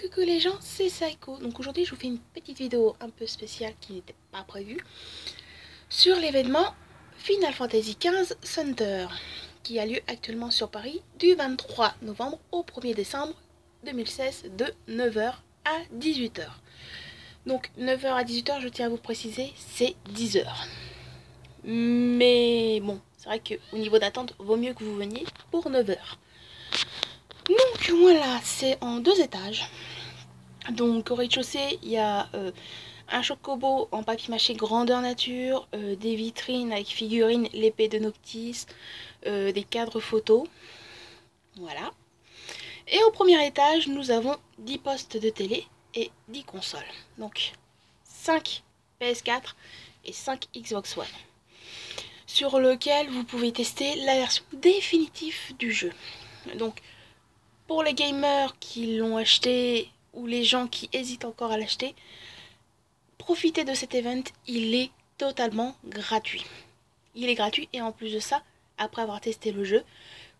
Coucou les gens, c'est Saiko. Donc aujourd'hui je vous fais une petite vidéo un peu spéciale qui n'était pas prévue sur l'événement Final Fantasy XV Center qui a lieu actuellement sur Paris du 23 novembre au 1er décembre 2016 de 9 h à 18 h. Donc 9 h à 18 h, je tiens à vous préciser, c'est 10 h. Mais bon, c'est vrai qu'au niveau d'attente, vaut mieux que vous veniez pour 9 h. Donc voilà, c'est en 2 étages. Donc au rez-de-chaussée, il y a un chocobo en papier mâché grandeur nature, des vitrines avec figurines, l'épée de Noctis, des cadres photos. Voilà. Et au premier étage, nous avons 10 postes de télé et 10 consoles. Donc 5 PS4 et 5 Xbox One. Sur lequel vous pouvez tester la version définitive du jeu. Donc pour les gamers qui l'ont acheté ou les gens qui hésitent encore à l'acheter, profitez de cet event, il est totalement gratuit. Il est gratuit et en plus de ça, après avoir testé le jeu,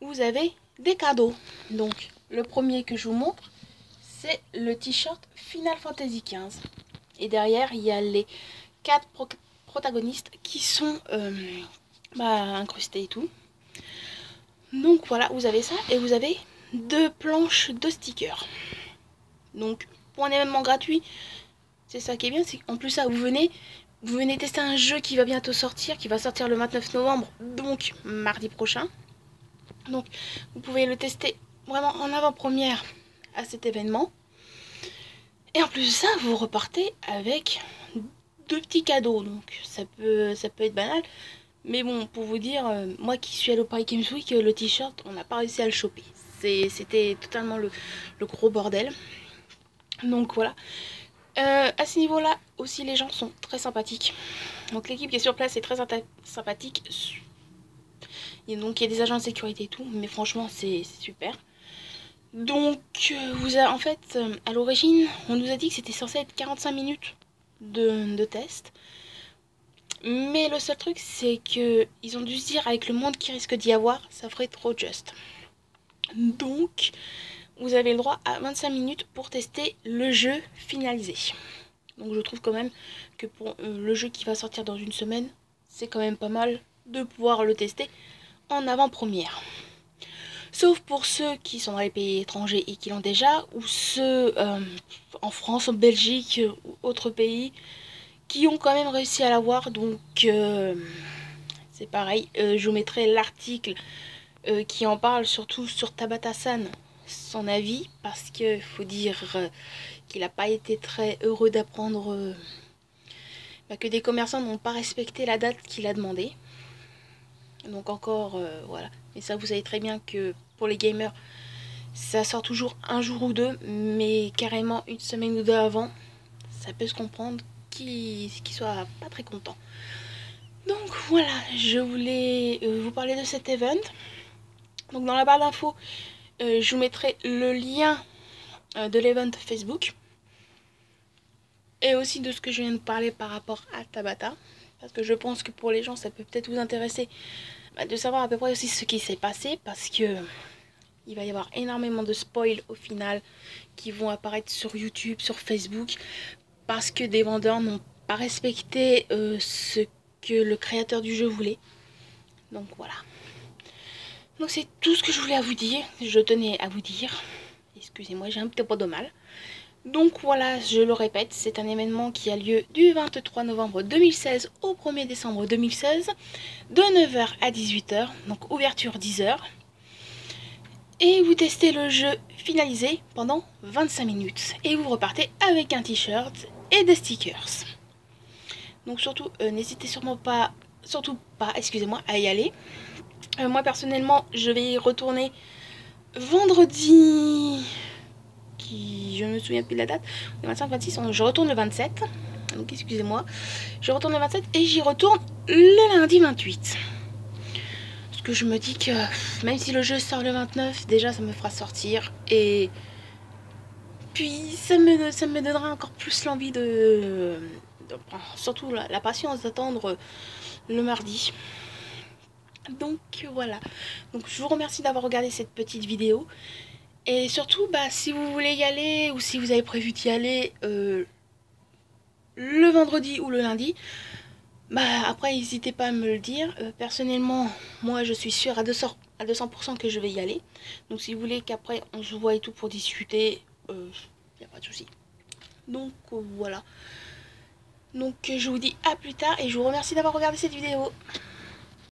vous avez des cadeaux. Donc le premier que je vous montre, c'est le t-shirt Final Fantasy XV. Et derrière, il y a les 4 protagonistes qui sont incrustés et tout. Donc voilà, vous avez ça et vous avez 2 planches de stickers. Donc pour un événement gratuit, c'est ça qui est bien, c'est qu'en plus ça, vous venez tester un jeu qui va bientôt sortir, qui va sortir le 29 novembre, donc mardi prochain. Donc vous pouvez le tester vraiment en avant-première à cet événement. Et en plus de ça, vous repartez avec 2 petits cadeaux. Donc ça peut être banal. Mais bon, pour vous dire, moi qui suis allée au Paris Games Week, le t-shirt, on n'a pas réussi à le choper. C'était totalement le gros bordel. Donc voilà. À ce niveau-là, aussi, les gens sont très sympathiques. Donc l'équipe qui est sur place est très sympathique. Et donc il y a des agents de sécurité et tout, mais franchement, c'est super. Donc, en fait, à l'origine, on nous a dit que c'était censé être 45 minutes de test. Mais le seul truc, c'est que ils ont dû se dire, avec le monde qui risque d'y avoir, ça ferait trop juste. Donc, vous avez le droit à 25 minutes pour tester le jeu finalisé. Donc je trouve quand même que pour le jeu qui va sortir dans une semaine, c'est quand même pas mal de pouvoir le tester en avant-première. Sauf pour ceux qui sont dans les pays étrangers et qui l'ont déjà, ou ceux en France, en Belgique ou autres pays qui ont quand même réussi à l'avoir. Donc c'est pareil, je vous mettrai l'article qui en parle, surtout sur Tabata-san, son avis, parce qu'il faut dire qu'il n'a pas été très heureux d'apprendre que des commerçants n'ont pas respecté la date qu'il a demandé. Donc encore, voilà. Et ça, vous savez très bien que pour les gamers, ça sort toujours un jour ou deux, mais carrément une semaine ou deux avant, ça peut se comprendre qu'ils soient pas très contents. Donc voilà, je voulais vous parler de cet event. Donc dans la barre d'infos, je vous mettrai le lien de l'event Facebook. Et aussi de ce que je viens de parler par rapport à Tabata. Parce que je pense que pour les gens, ça peut peut-être vous intéresser de savoir à peu près aussi ce qui s'est passé. Parce que il va y avoir énormément de spoils au final qui vont apparaître sur YouTube, sur Facebook. Parce que des vendeurs n'ont pas respecté ce que le créateur du jeu voulait. Donc voilà. Donc c'est tout ce que je voulais à vous dire. Je tenais à vous dire. Excusez-moi, j'ai un petit peu de mal. Donc voilà, je le répète, c'est un événement qui a lieu du 23 novembre 2016 au 1er décembre 2016, de 9 h à 18 h, donc ouverture 10 h. Et vous testez le jeu finalisé pendant 25 minutes. Et vous repartez avec un t-shirt et des stickers. Donc surtout, n'hésitez surtout pas, excusez-moi, à y aller. Moi personnellement, je vais y retourner vendredi... je me souviens plus de la date, le 25, 26, je retourne le 27, donc excusez-moi, je retourne le 27 et j'y retourne le lundi 28. Parce que je me dis que même si le jeu sort le 29, déjà ça me fera sortir et puis ça me donnera encore plus l'envie surtout la patience d'attendre le mardi. Donc voilà, donc je vous remercie d'avoir regardé cette petite vidéo. Et surtout, bah, si vous voulez y aller ou si vous avez prévu d'y aller le vendredi ou le lundi, bah après n'hésitez pas à me le dire. Personnellement, moi je suis sûre à 200% que je vais y aller. Donc si vous voulez qu'après on se voit et tout pour discuter, y a pas de souci. Donc voilà. Donc je vous dis à plus tard et je vous remercie d'avoir regardé cette vidéo.